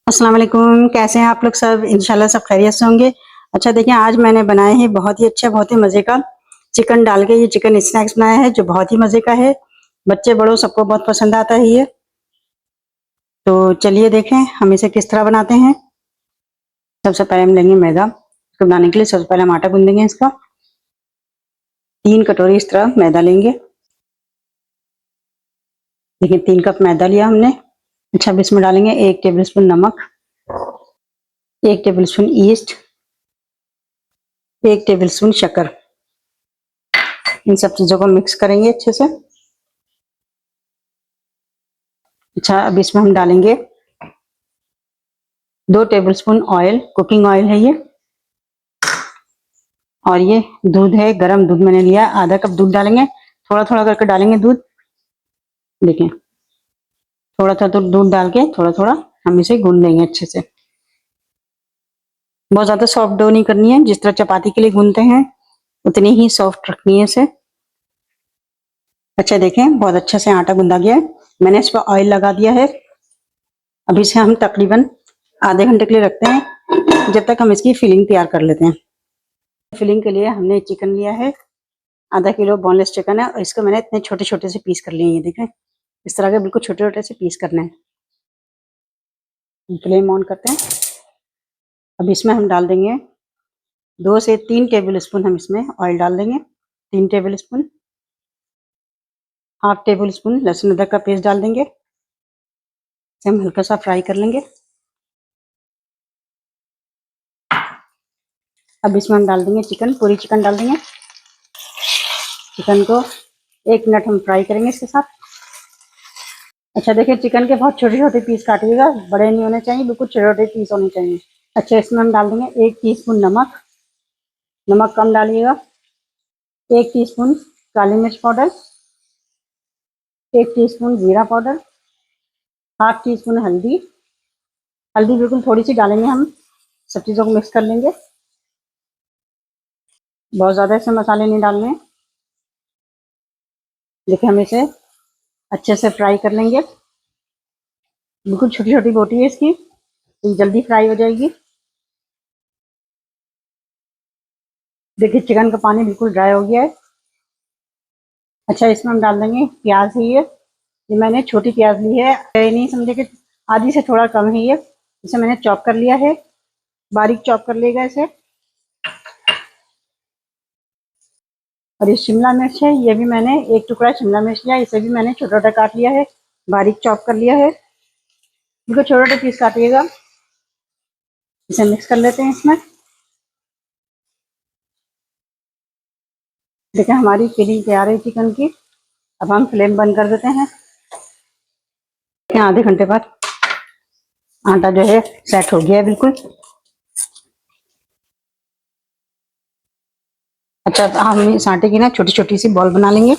अस्सलाम वालेकुम, कैसे हैं आप लोग सब? इंशाल्लाह सब खैरियत से होंगे। अच्छा देखिए, आज मैंने बनाए हैं बहुत ही अच्छा, बहुत ही मज़े का चिकन डाल के ये चिकन स्नैक्स बनाया है जो बहुत ही मज़े का है। बच्चे बड़ों सबको बहुत पसंद आता है ये। तो चलिए देखें हम इसे किस तरह बनाते हैं। सबसे पहले हम लेंगे मैदा। इसको बनाने के लिए सबसे पहले हम आटा गूँदेंगे इसका। 3 कटोरी इस तरह मैदा लेंगे। देखिए 3 कप मैदा लिया हमने। अच्छा अब इसमें डालेंगे 1 टेबल स्पून नमक, 1 table spoon east, 1 table spoon शक्कर। इन सब चीज़ों को मिक्स करेंगे अच्छे से। अच्छा अब इसमें हम डालेंगे 2 टेबलस्पून ऑयल, कुकिंग ऑयल है ये। और ये दूध है, गरम दूध मैंने लिया, आधा कप दूध डालेंगे। थोड़ा थोड़ा करके डालेंगे दूध। देखिए थोड़ा थोड़ा तो दूध डाल के थोड़ा थोड़ा हम इसे गूंद देंगे अच्छे से। बहुत ज्यादा सॉफ्ट डो नहीं करनी है, जिस तरह चपाती के लिए गूंदते हैं उतनी ही सॉफ्ट रखनी है इसे। अच्छा देखें बहुत अच्छा से आटा गूंदा गया है। मैंने इस पर ऑयल लगा दिया है। अभी इसे हम तकरीबन आधे घंटे के लिए रखते हैं, जब तक हम इसकी फिलिंग तैयार कर लेते हैं। फिलिंग के लिए हमने चिकन लिया है, आधा किलो बोनलेस चिकन है, और इसको मैंने इतने छोटे छोटे से पीस कर लिए हैं। ये देखें इस तरह के बिल्कुल छोटे छोटे से पीस करने हैं। फ्लेम ऑन करते हैं। अब इसमें हम डाल देंगे 2 से 3 टेबल स्पून हम इसमें ऑयल डाल देंगे। 3 table spoon. Half table spoon लहसुन अदरक का पेस्ट डाल देंगे। इसे हम हल्का सा फ्राई कर लेंगे। अब इसमें हम डाल देंगे चिकन, पूरी चिकन डाल देंगे। चिकन को 1 मिनट हम फ्राई करेंगे इसके साथ। अच्छा देखिए चिकन के बहुत छोटे छोटे पीस काटिएगा, बड़े नहीं होने चाहिए, बिल्कुल छोटे छोटे पीस होने चाहिए। अच्छा इसमें हम डाल देंगे 1 टीस्पून नमक। नमक कम डालिएगा। 1 टीस्पून काली मिर्च पाउडर, 1 टीस्पून जीरा पाउडर, हाफ टी स्पून हल्दी। हल्दी बिल्कुल थोड़ी सी डालेंगे हम। सब चीज़ों को मिक्स कर लेंगे। बहुत ज़्यादा इसमें मसाले नहीं डालने। देखिए हम इसे अच्छे से फ्राई कर लेंगे। बिल्कुल छोटी छोटी बोटी है इसकी, तो जल्दी फ्राई हो जाएगी। देखिए चिकन का पानी बिल्कुल ड्राई हो गया है। अच्छा इसमें हम डाल देंगे प्याज है ये मैंने छोटी प्याज ली है, नहीं समझे कि आधी से थोड़ा कम है ये। इसे मैंने चॉप कर लिया है, बारीक चॉप कर लेगा इसे। और ये शिमला मिर्च है, ये भी मैंने 1 टुकड़ा शिमला मिर्च लिया, इसे भी मैंने छोटा छोटा काट लिया है, बारीक चॉप कर लिया है। इनको छोटे छोटे पीस काटिएगा। इसे मिक्स कर लेते हैं इसमें। देखिए हमारी फिलिंग तैयार है चिकन की। अब हम फ्लेम बंद कर देते हैं। आधे घंटे बाद आटा जो है सेट हो गया है बिल्कुल। अच्छा हम इस आटे की ना छोटी छोटी सी बॉल बना लेंगे।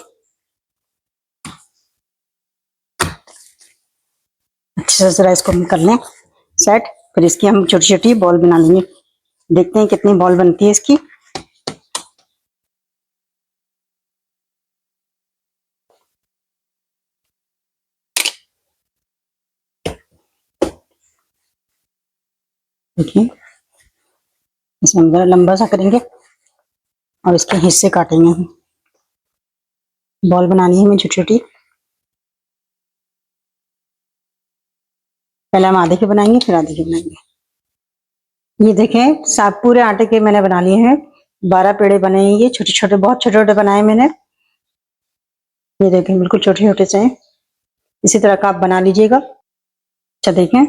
अच्छे से जरा इसको हम कर लें सेट, फिर इसकी हम छोटी छोटी बॉल बना लेंगे। देखते हैं कितनी बॉल बनती है इसकी। देखिए इसमें हम जरा लंबा सा करेंगे और इसके हिस्से काटेंगे। हम बॉल बनानी है हमें छोटी छोटी। पहले हम आधे के बनाएंगे फिर आधे के बनाएंगे। ये देखें साफ पूरे आटे के मैंने बना लिए हैं। 12 पेड़े बने हैं ये, छोटे छोटे, बहुत छोटे छोटे बनाए मैंने। ये देखें बिल्कुल छोटे छोटे से हैं। इसी तरह का आप बना लीजिएगा। अच्छा देखें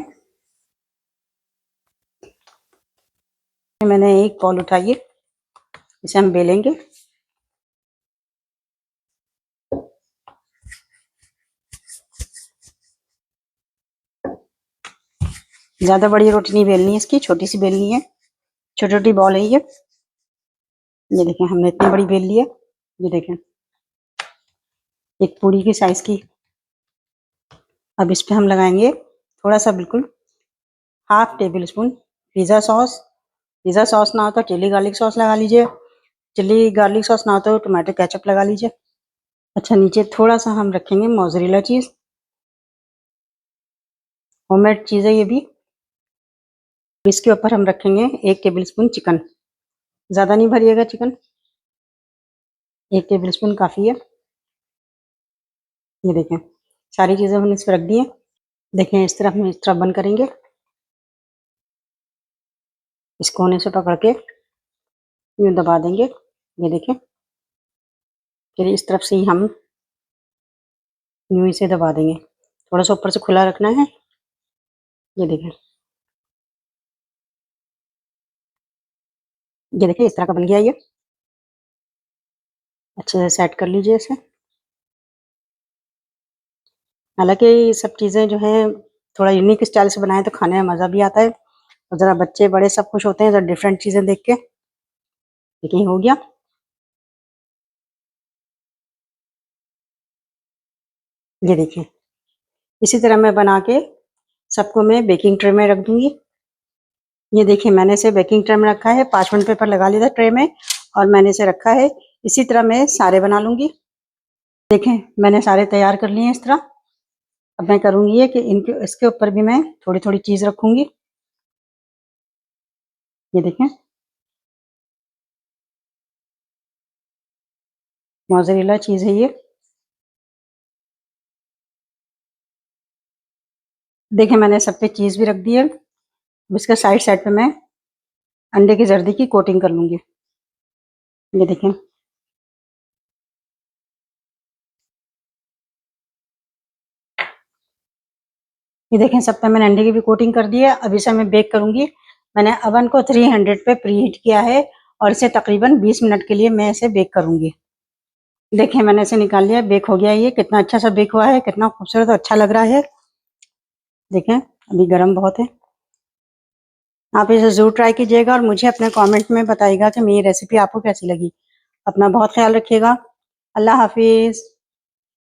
मैंने एक बॉल उठाई है, इसे हम बेलेंगे। ज्यादा बड़ी रोटी नहीं बेलनी है इसकी, छोटी सी बेलनी है। छोटी छोटी बॉल है ये देखें हमने इतनी बड़ी बेल ली है। ये देखें एक पूरी की साइज की। अब इस पे हम लगाएंगे थोड़ा सा बिल्कुल half table spoon pizza sauce. Pizza sauce ना हो तो चिली गार्लिक सॉस लगा लीजिए। चिली गार्लिक सॉस ना हो तो टोमेटो केचप लगा लीजिए। अच्छा नीचे थोड़ा सा हम रखेंगे मोज़रेला चीज़, होममेड चीज़ है ये भी। इसके ऊपर हम रखेंगे 1 टेबलस्पून चिकन। ज़्यादा नहीं भरिएगा चिकन, 1 टेबलस्पून काफ़ी है। ये देखें, सारी चीज़ें हमने इस पर रख दी हैं। देखें इस तरफ हम इस तरफ बंद करेंगे, इस कोने से पकड़ के यूँ दबा देंगे। ये देखें, फिर इस तरफ से ही हम यूँ इसे दबा देंगे। थोड़ा सा ऊपर से खुला रखना है। ये देखें, ये देखिए इस तरह का बन गया ये। अच्छे से सेट कर लीजिए इसे। हालांकि ये सब चीज़ें जो हैं थोड़ा यूनिक स्टाइल से बनाएं तो खाने में मज़ा भी आता है, और ज़रा बच्चे बड़े सब खुश होते हैं ज़रा डिफरेंट चीज़ें देख के। देखिए हो गया। ये देखिए, इसी तरह मैं बना के सबको मैं बेकिंग ट्रे में रख दूंगी। ये देखिए मैंने इसे बेकिंग ट्रे में रखा है, पार्चमेंट पेपर लगा लिया था ट्रे में और मैंने इसे रखा है। इसी तरह मैं सारे बना लूंगी। देखें मैंने सारे तैयार कर लिए हैं इस तरह। अब मैं करूंगी ये कि इनके इसके ऊपर भी मैं थोड़ी थोड़ी चीज़ रखूंगी। ये देखें, मोज़रेला चीज़ है ये। देखें मैंने सब पे चीज़ भी रख दी है। अब इसके साइड साइड पे मैं अंडे की जर्दी की कोटिंग कर लूंगी। ये देखें, ये देखें सब पे मैंने अंडे की भी कोटिंग कर दी है। अब इसे मैं बेक करूंगी। मैंने अवन को 300 पे प्रीहीट किया है और इसे तकरीबन 20 मिनट के लिए मैं इसे बेक करूंगी। देखें मैंने इसे निकाल लिया, बेक हो गया। ये कितना अच्छा सा बेक हुआ है, कितना खूबसूरत और अच्छा लग रहा है। देखें अभी गर्म बहुत है। आप इसे ज़रूर ट्राई कीजिएगा और मुझे अपने कमेंट में बताइएगा कि मेरी रेसिपी आपको कैसी लगी। अपना बहुत ख्याल रखिएगा। अल्लाह हाफिज़।